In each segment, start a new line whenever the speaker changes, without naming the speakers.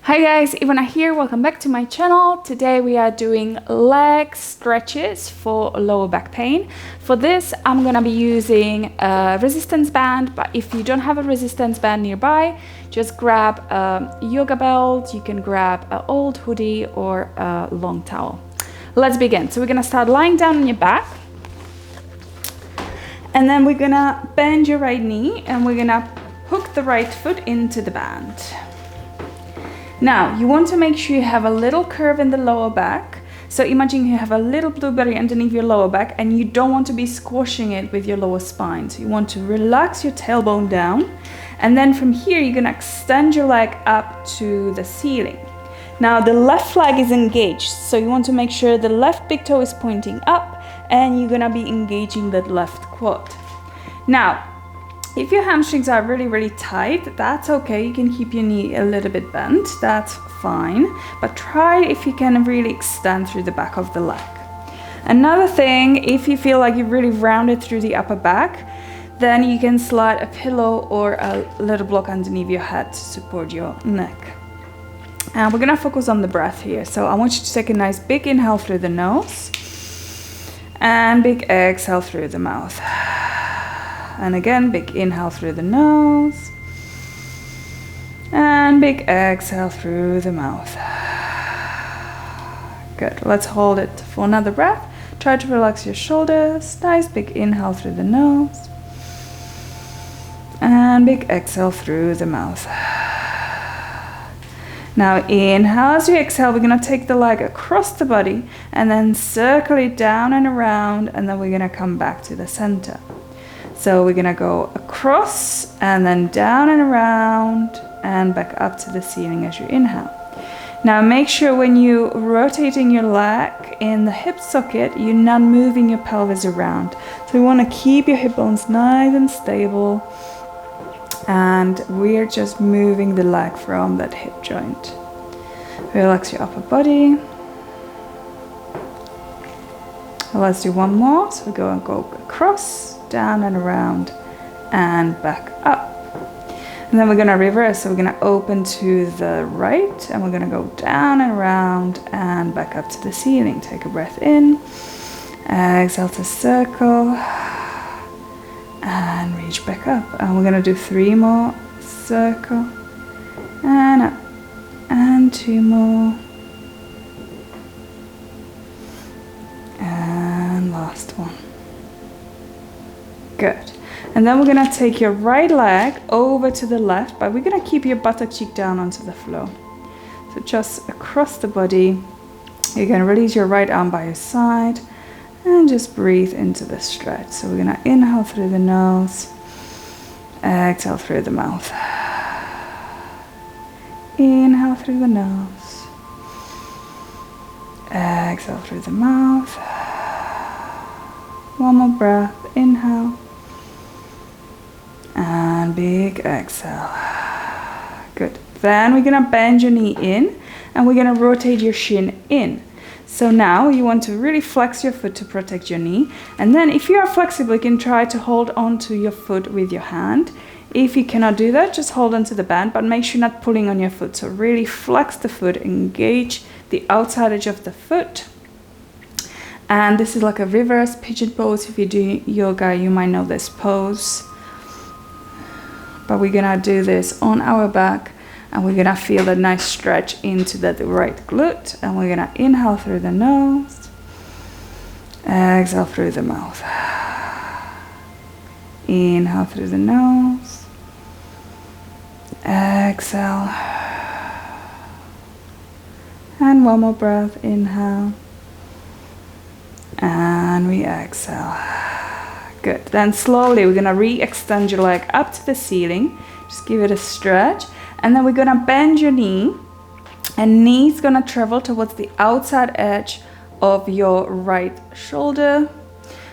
Hi guys, Ivona here, welcome back to my channel. Today we are doing leg stretches for lower back pain. For this I'm gonna be using a resistance band, but if you don't have a resistance band nearby, just grab a yoga belt, you can grab an old hoodie or a long towel. Let's begin. So we're gonna start lying down on your back, and then we're gonna bend your right knee and we're gonna hook the right foot into the band. Now, you want to make sure you have a little curve in the lower back. So imagine you have a little blueberry underneath your lower back and you don't want to be squashing it with your lower spine. So you want to relax your tailbone down. And then from here, you're gonna extend your leg up to the ceiling. Now, the left leg is engaged. So you want to make sure the left big toe is pointing up and you're gonna be engaging that left quad. Now, if your hamstrings are really tight, that's okay. You can keep your knee a little bit bent, that's fine. But try if you can really extend through the back of the leg. Another thing, if you feel like you've really rounded through the upper back, then you can slide a pillow or a little block underneath your head to support your neck. And we're gonna focus on the breath here. So I want you to take a nice big inhale through the nose and big exhale through the mouth. And again, big inhale through the nose and big exhale through the mouth. Good, let's hold it for another breath. Try to relax your shoulders. Nice big inhale through the nose and big exhale through the mouth. Now inhale, as you exhale, we're gonna take the leg across the body and then circle it down and around, and then we're gonna come back to the center. So we're gonna go across and then down and around and back up to the ceiling as you inhale. Now make sure when you're rotating your leg in the hip socket, you're not moving your pelvis around. So you wanna keep your hip bones nice and stable, and we're just moving the leg from that hip joint. Relax your upper body. Let's do one more. So we're going to go across, down and around and back up. And then we're going to reverse. So we're going to open to the right and we're going to go down and around and back up to the ceiling. Take a breath in, exhale to circle and reach back up. And we're going to do 3 more. Circle and up and 2 more. And last one. Good. And then we're gonna take your right leg over to the left, but we're gonna keep your buttock cheek down onto the floor. So just across the body, you're gonna release your right arm by your side and just breathe into the stretch. So we're gonna inhale through the nose, exhale through the mouth. Inhale through the nose, exhale through the mouth. One more breath, inhale and big exhale. Good. Then we're gonna bend your knee in and we're gonna rotate your shin in. So now you want to really flex your foot to protect your knee, and then if you are flexible you can try to hold on to your foot with your hand. If you cannot do that, just hold on to the band, but make sure you're not pulling on your foot. So really flex the foot, engage the outside edge of the foot. And this is like a reverse pigeon pose. If you do yoga, you might know this pose. But we're gonna do this on our back and we're gonna feel a nice stretch into that right glute. And we're gonna inhale through the nose, exhale through the mouth. Inhale through the nose, exhale. And one more breath, inhale. And we exhale. Good. Then slowly we're gonna re-extend your leg up to the ceiling. Just give it a stretch. And then we're gonna bend your knee. And knee's gonna travel towards the outside edge of your right shoulder.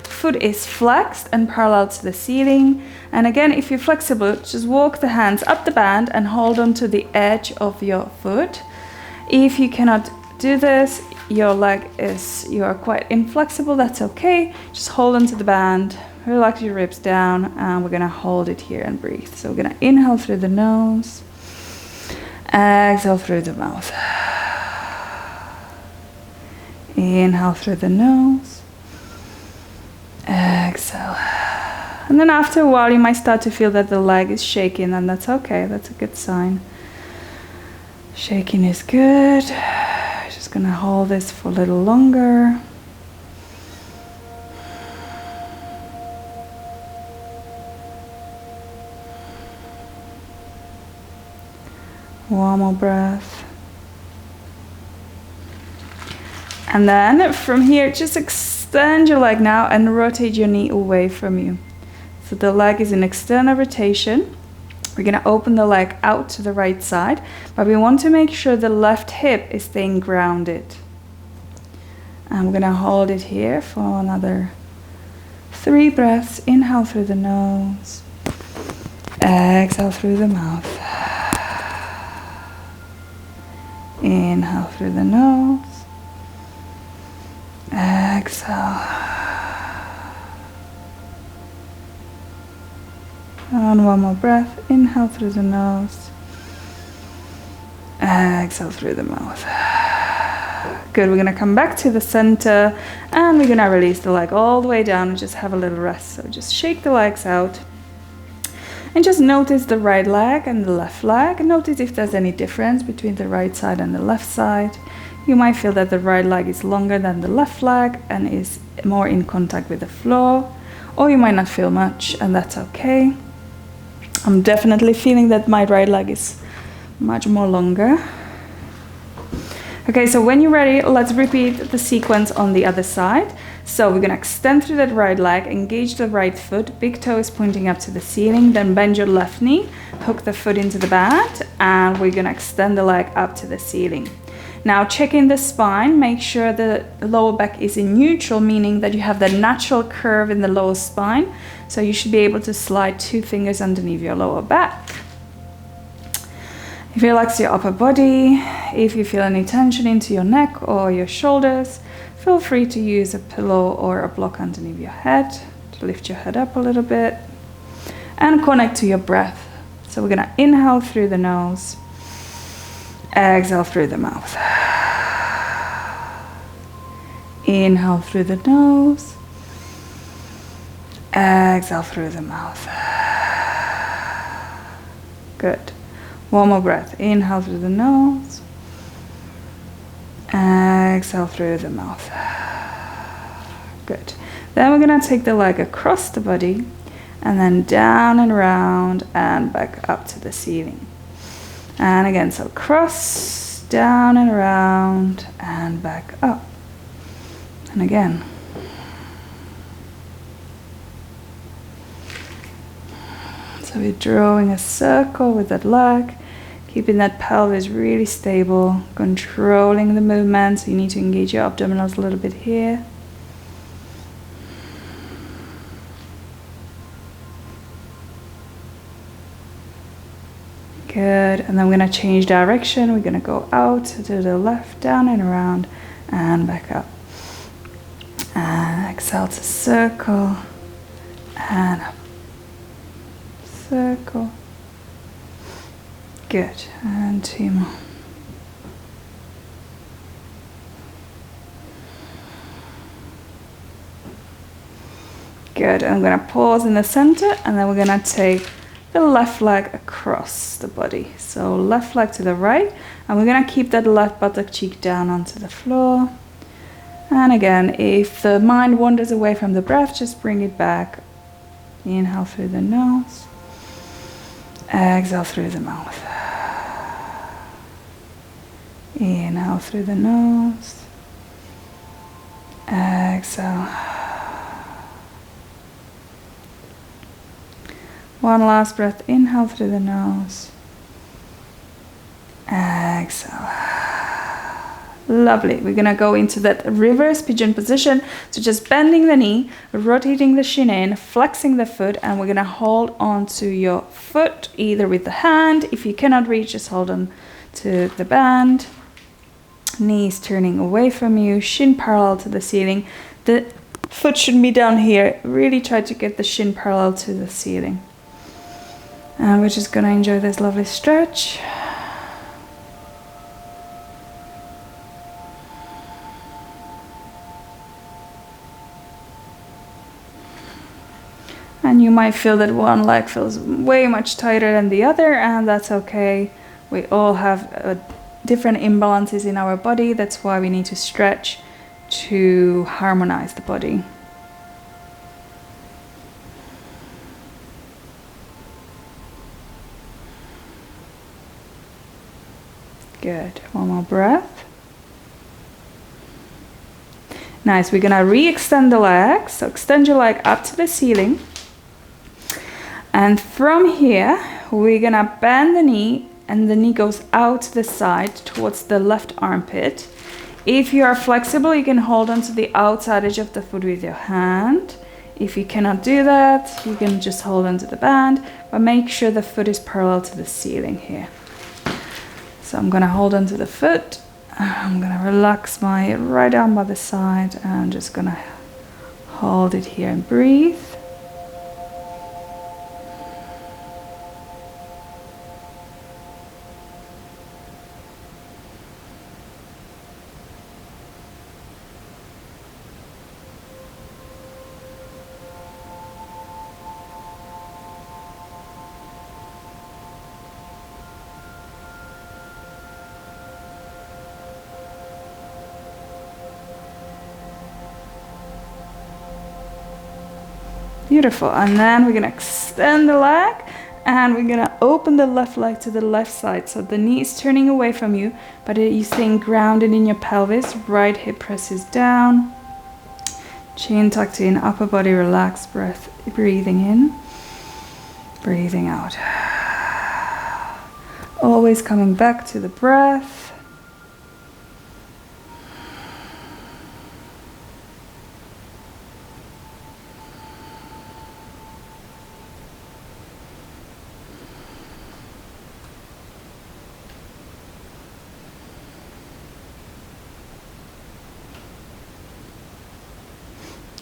Foot is flexed and parallel to the ceiling. And again, if you're flexible, just walk the hands up the band and hold on to the edge of your foot. If you cannot do this, your leg is, you are quite inflexible, that's okay. Just hold onto the band, relax your ribs down, and we're gonna hold it here and breathe. So we're gonna inhale through the nose, Exhale through the mouth. Inhale through the nose. Exhale. And then after a while you might start to feel that the leg is shaking, and that's okay, that's a good sign. Shaking is good. Just gonna hold this for a little longer. One more breath. And then from here, just extend your leg now and rotate your knee away from you. So the leg is in external rotation. We're gonna open the leg out to the right side, but we want to make sure the left hip is staying grounded. And we're gonna hold it here for another 3 breaths. Inhale through the nose. Exhale through the mouth. Inhale through the nose. Exhale. And one more breath. Inhale through the nose. Exhale through the mouth. Good. We're going to come back to the center and we're going to release the leg all the way down and just have a little rest. So just shake the legs out. And just notice the right leg and the left leg. And notice if there's any difference between the right side and the left side. You might feel that the right leg is longer than the left leg and is more in contact with the floor. Or you might not feel much, and that's okay. I'm definitely feeling that my right leg is much more longer. Okay, so when you're ready, let's repeat the sequence on the other side. So we're gonna extend through that right leg, engage the right foot, big toe is pointing up to the ceiling, then bend your left knee, hook the foot into the band, and we're gonna extend the leg up to the ceiling. Now checking the spine, make sure the lower back is in neutral, meaning that you have that natural curve in the lower spine. So you should be able to slide 2 fingers underneath your lower back. If you relax your upper body, if you feel any tension into your neck or your shoulders, feel free to use a pillow or a block underneath your head to lift your head up a little bit and connect to your breath. So we're gonna inhale through the nose, exhale through the mouth. Inhale through the nose, exhale through the mouth. Good. One more breath. Inhale through the nose, exhale through the mouth. Good. Then we're gonna take the leg across the body and then down and around and back up to the ceiling. And again, so cross, down and around and back up. And again. So we're drawing a circle with that leg, keeping that pelvis really stable, controlling the movement. So you need to engage your abdominals a little bit here. Good, and then we're gonna change direction. We're gonna go out to the left, down and around, and back up. And exhale to circle, and up. Circle. Good, and 2 more. Good, and I'm gonna pause in the center, and then we're gonna take the left leg across the body. So left leg to the right, and we're gonna keep that left buttock cheek down onto the floor. And again, if the mind wanders away from the breath, just bring it back. Inhale through the nose, exhale through the mouth. Inhale through the nose, exhale. One last breath, inhale through the nose, exhale. Lovely. We're gonna go into that reverse pigeon position. So just bending the knee, rotating the shin in, flexing the foot, and we're gonna hold on to your foot either with the hand. If you cannot reach, just hold on to the band. Knees turning away from you, shin parallel to the ceiling. The foot should be down here. Really try to get the shin parallel to the ceiling. And we're just gonna enjoy this lovely stretch. And you might feel that one leg feels way much tighter than the other, and that's okay. We all have different imbalances in our body. That's why we need to stretch to harmonize the body. Good. One more breath. Nice. We're gonna re-extend the legs. So extend your leg up to the ceiling. And from here, we're gonna bend the knee, and the knee goes out to the side towards the left armpit. If you are flexible, you can hold onto the outside edge of the foot with your hand. If you cannot do that, you can just hold onto the band, but make sure the foot is parallel to the ceiling here. So I'm gonna hold onto the foot. I'm gonna relax my right arm by the side, and I'm just gonna hold it here and breathe. Beautiful. And then we're gonna extend the leg, and we're gonna open the left leg to the left side. So the knee is turning away from you, but you're staying grounded in your pelvis. Right hip presses down. Chin tucked in, upper body relaxed, breath, breathing in, breathing out. Always coming back to the breath.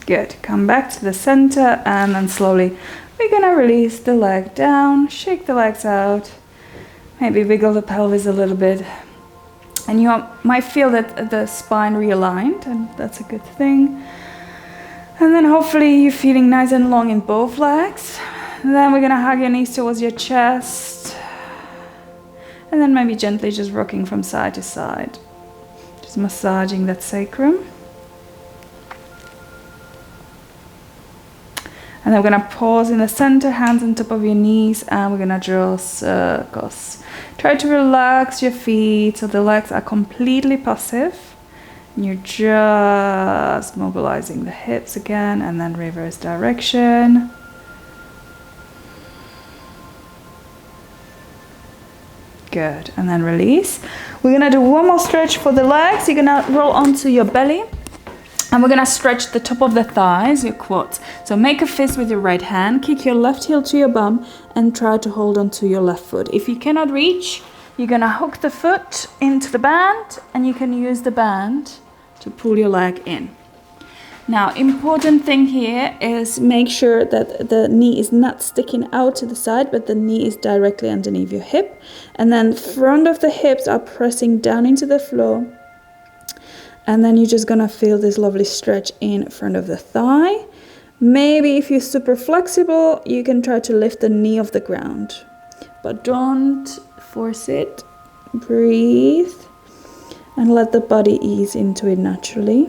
Good. Come back to the center, and then slowly we're gonna release the leg down, shake the legs out, maybe wiggle the pelvis a little bit, and you might feel that the spine realigned, and that's a good thing. And then hopefully you're feeling nice and long in both legs. And then we're gonna hug your knees towards your chest, and then maybe gently just rocking from side to side, just massaging that sacrum. And then we're gonna pause in the center, hands on top of your knees, and we're gonna draw circles. Try to relax your feet so the legs are completely passive. And you're just mobilizing the hips again, and then reverse direction. Good, and then release. We're gonna do one more stretch for the legs. You're gonna roll onto your belly. And we're gonna stretch the top of the thighs, your quads. So make a fist with your right hand, kick your left heel to your bum, and try to hold onto your left foot. If you cannot reach, you're gonna hook the foot into the band, and you can use the band to pull your leg in. Now, important thing here is make sure that the knee is not sticking out to the side, but the knee is directly underneath your hip. And then front of the hips are pressing down into the floor. And then you're just gonna feel this lovely stretch in front of the thigh. Maybe if you're super flexible, you can try to lift the knee off the ground, but don't force it. Breathe and let the body ease into it naturally.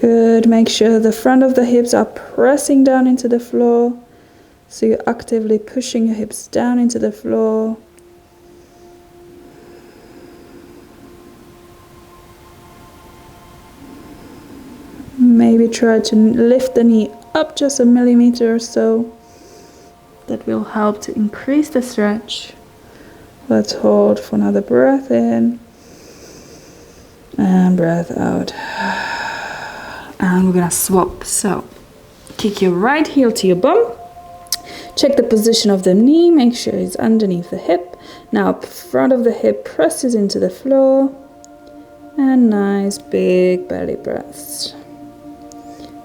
Good. Make sure the front of the hips are pressing down into the floor. So you're actively pushing your hips down into the floor. Maybe try to lift the knee up just a millimeter or so. That will help to increase the stretch. Let's hold for another breath in. And breath out. And we're gonna swap. So kick your right heel to your bum. Check the position of the knee. Make sure it's underneath the hip. Now front of the hip presses into the floor. And nice big belly breaths.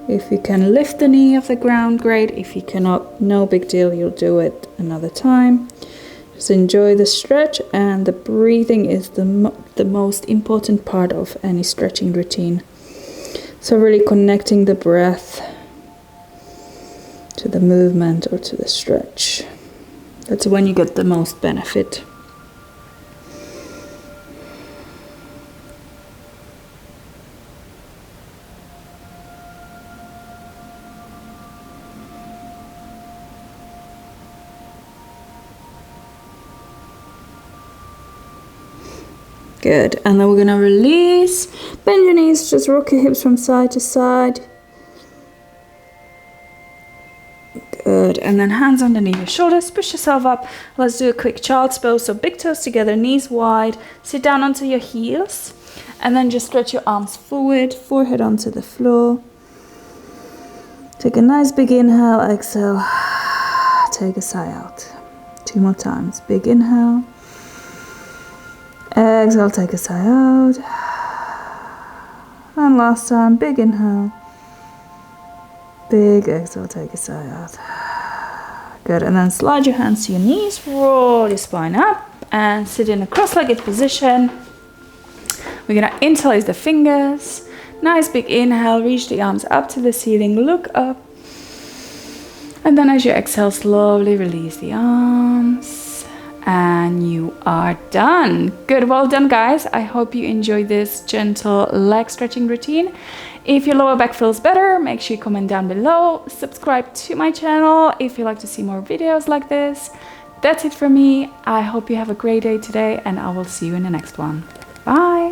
If you can lift the knee off the ground, great. If you cannot, no big deal, you'll do it another time. Just enjoy the stretch, and the breathing is the most important part of any stretching routine. So really connecting the breath to the movement or to the stretch. That's when you get the most benefit. Good, and then we're gonna release. Bend your knees, just rock your hips from side to side. Good, and then hands underneath your shoulders, push yourself up. Let's do a quick child's pose, so big toes together, knees wide. Sit down onto your heels, and then just stretch your arms forward, forehead onto the floor. Take a nice big inhale, exhale, take a sigh out. 2 more times, big inhale. Exhale, take a sigh out. And last time, big inhale. Big exhale, take a sigh out. Good, and then slide your hands to your knees, roll your spine up, and sit in a cross-legged position. We're gonna interlace the fingers. Nice big inhale, reach the arms up to the ceiling, look up. And then as you exhale, slowly release the arms. And you are done. Good, well done guys. I hope you enjoyed this gentle leg stretching routine. If your lower back feels better, make sure you comment down below. Subscribe to my channel if you like to see more videos like this. That's it for me. I hope you have a great day today, and I will see you in the next one. Bye.